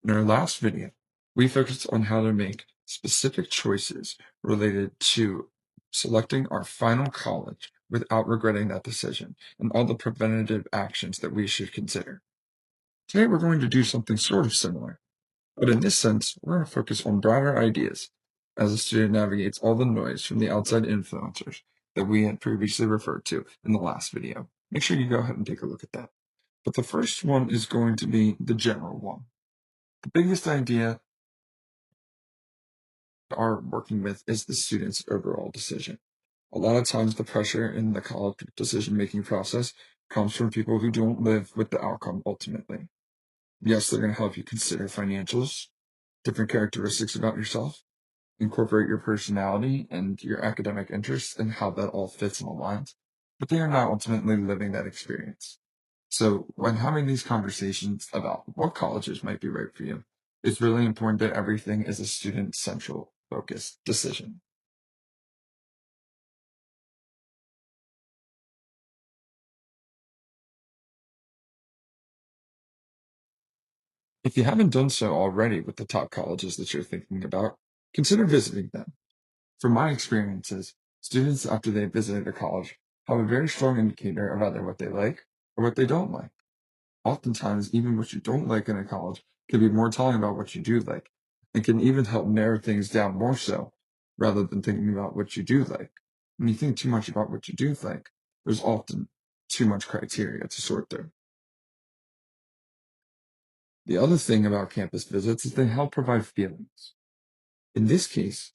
In our last video, we focused on how to make specific choices related to selecting our final college without regretting that decision and all the preventative actions that we should consider. Today, we're going to do something sort of similar, but in this sense, we're going to focus on broader ideas as a student navigates all the noise from the outside influencers that we had previously referred to in the last video. Make sure you go ahead and take a look at that. But the first one is going to be the general one. The biggest idea are working with is the student's overall decision. A lot of times the pressure in the college decision-making process comes from people who don't live with the outcome ultimately. Yes, they're going to help you consider financials, different characteristics about yourself, incorporate your personality and your academic interests and how that all fits and aligns, but they are not ultimately living that experience. So when having these conversations about what colleges might be right for you, it's really important that everything is a student central focused decision. If you haven't done so already with the top colleges that you're thinking about, consider visiting them. From my experiences, students after they've visited a college have a very strong indicator of either what they like or what they don't like. Oftentimes, even what you don't like in a college can be more telling about what you do like, and can even help narrow things down more so, rather than thinking about what you do like. When you think too much about what you do like, there's often too much criteria to sort through. The other thing about campus visits is they help provide feelings. In this case,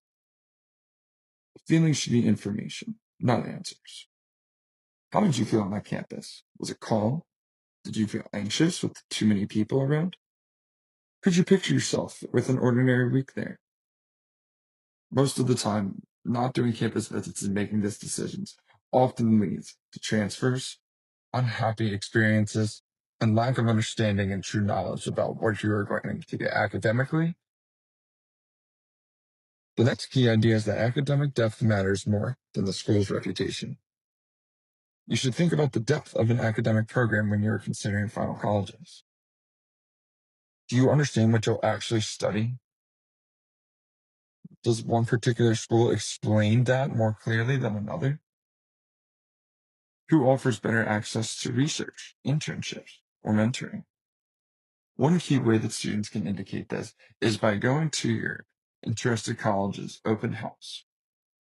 feelings should be information, not answers. How did you feel on that campus? Was it calm? Did you feel anxious with too many people around? Could you picture yourself with an ordinary week there? Most of the time, not doing campus visits and making these decisions often leads to transfers, unhappy experiences, and lack of understanding and true knowledge about what you are going to get academically. The next key idea is that academic depth matters more than the school's reputation. You should think about the depth of an academic program when you're considering final colleges. Do you understand what you'll actually study? Does one particular school explain that more clearly than another? Who offers better access to research, internships, or mentoring? One key way that students can indicate this is by going to your interested college's open house.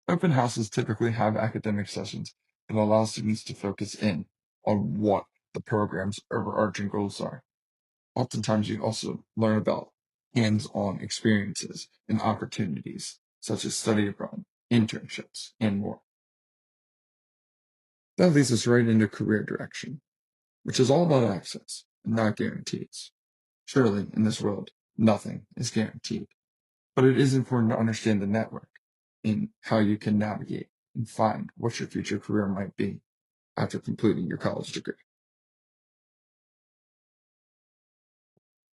Open houses typically have academic sessions that allow students to focus in on what the program's overarching goals are. Oftentimes, you also learn about hands-on experiences and opportunities, such as study abroad, internships, and more. That leads us right into career direction, which is all about access and not guarantees. Surely, in this world, nothing is guaranteed, but it is important to understand the network and how you can navigate and find what your future career might be after completing your college degree.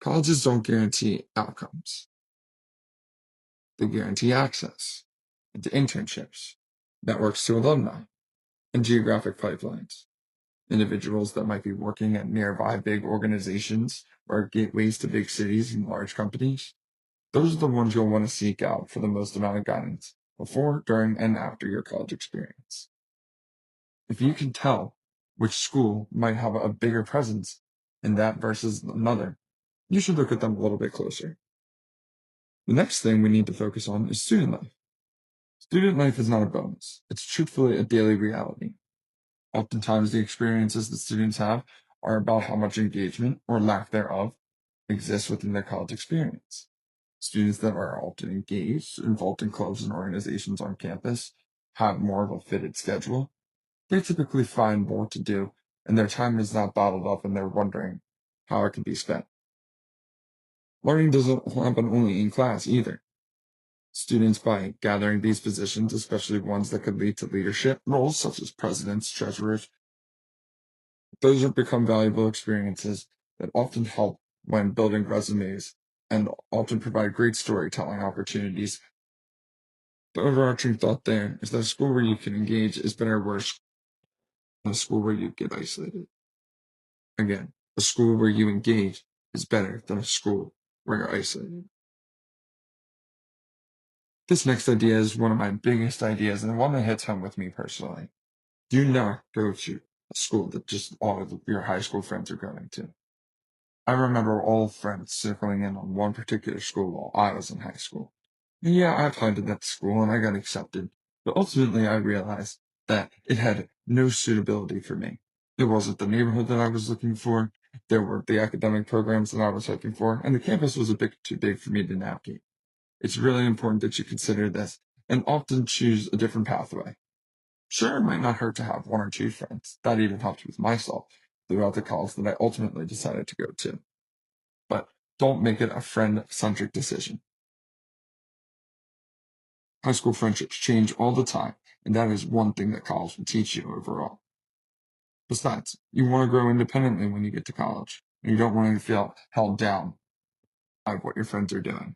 Colleges don't guarantee outcomes. They guarantee access into internships, networks to alumni, and geographic pipelines. Individuals that might be working at nearby big organizations or gateways to big cities and large companies. Those are the ones you'll want to seek out for the most amount of guidance before, during, and after your college experience. If you can tell which school might have a bigger presence in that versus another, you should look at them a little bit closer. The next thing we need to focus on is student life. Student life is not a bonus. It's truthfully a daily reality. Oftentimes, the experiences that students have are about how much engagement or lack thereof exists within their college experience. Students that are often engaged, involved in clubs and organizations on campus, have more of a fitted schedule. They typically find more to do, and their time is not bottled up and they're wondering how it can be spent. Learning doesn't happen only in class either. Students, by gathering these positions, especially ones that could lead to leadership roles such as presidents, treasurers, those have become valuable experiences that often help when building resumes and often provide great storytelling opportunities. The overarching thought there is that a school where you can engage is better or worse than a school where you get isolated. Again, a school where you engage is better than a school where you're isolated. This next idea is one of my biggest ideas and one that hits home with me personally. Do not go to a school that just all of your high school friends are going to. I remember all friends circling in on one particular school while I was in high school. And yeah, I applied to that school and I got accepted, but ultimately I realized that it had no suitability for me. It wasn't the neighborhood that I was looking for, there weren't the academic programs that I was hoping for, and the campus was a bit too big for me to navigate. It's really important that you consider this and often choose a different pathway. Sure, it might not hurt to have one or two friends. That even helped with myself throughout the college that I ultimately decided to go to. But don't make it a friend-centric decision. High school friendships change all the time, and that is one thing that college will teach you overall. Besides, you want to grow independently when you get to college, and you don't want to feel held down by what your friends are doing.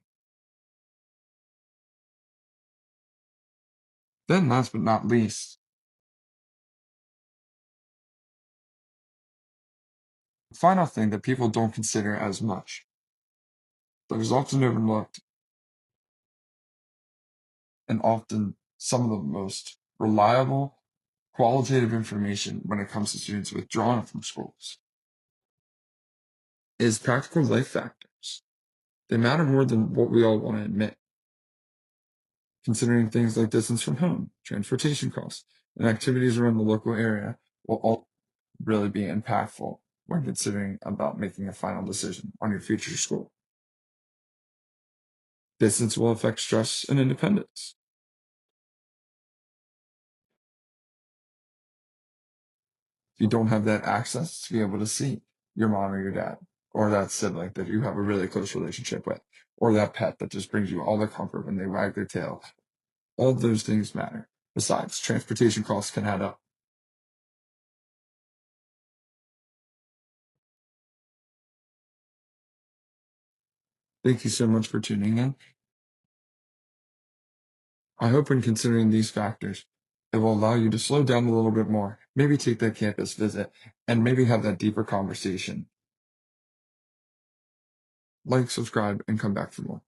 Then, last but not least, the final thing that people don't consider as much, that is often overlooked and often some of the most reliable qualitative information when it comes to students withdrawing from schools, is practical life factors. They matter more than what we all want to admit. Considering things like distance from home, transportation costs, and activities around the local area will all really be impactful when considering about making a final decision on your future school. Distance will affect stress and independence. If you don't have that access to be able to see your mom or your dad, or that sibling that you have a really close relationship with, or that pet that just brings you all the comfort when they wag their tail, all of those things matter. Besides, transportation costs can add up. Thank you so much for tuning in. I hope when considering these factors, it will allow you to slow down a little bit more, maybe take that campus visit, and maybe have that deeper conversation. Like, subscribe, and come back for more.